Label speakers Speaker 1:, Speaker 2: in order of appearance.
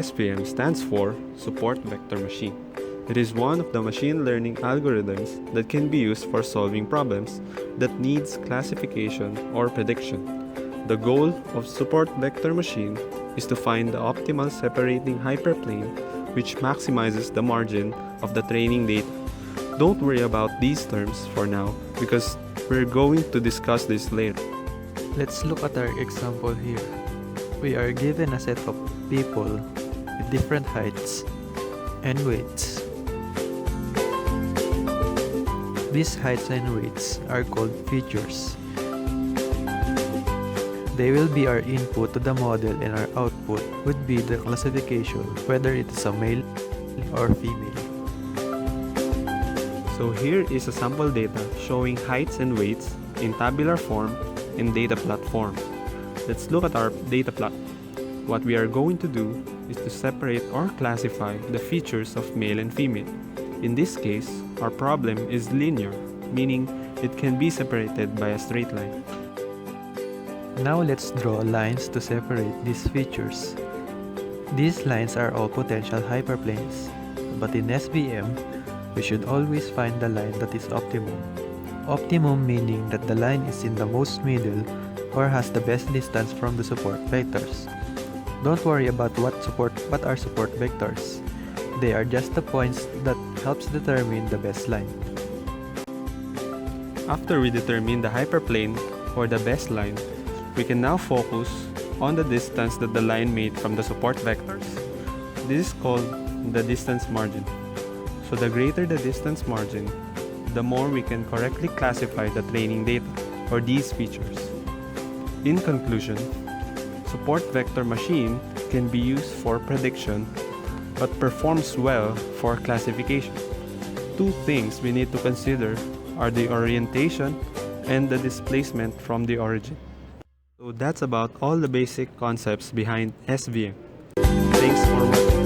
Speaker 1: SVM stands for Support Vector Machine. It is one of the machine learning algorithms that can be used for solving problems that needs classification or prediction. The goal of Support Vector Machine is to find the optimal separating hyperplane which maximizes the margin of the training data. Don't worry about these terms for now because we're going to discuss this later.
Speaker 2: Let's look at our example here. We are given a set of people with different heights and weights. These heights and weights are called features. They will be our input to the model, and our output would be the classification, whether it is a male or female.
Speaker 1: So here is a sample data showing heights and weights in tabular form in data plot form. Let's look at our data plot. What we are going to do is to separate or classify the features of male and female. In this case, our problem is linear, meaning it can be separated by a straight line.
Speaker 2: Now let's draw lines to separate these features. These lines are all potential hyperplanes, but in SVM, we should always find the line that is optimum. Optimum meaning that the line is in the most middle or has the best distance from the support vectors. Don't worry about what are support vectors. They are just the points that helps determine the best line.
Speaker 1: After we determine the hyperplane or the best line, we can now focus on the distance that the line made from the support vectors. This is called the distance margin. So the greater the distance margin, the more we can correctly classify the training data or these features. In conclusion, support vector machine can be used for prediction but performs well for classification. Two things we need to consider are the orientation and the displacement from the origin. So that's about all the basic concepts behind SVM. Thanks for watching.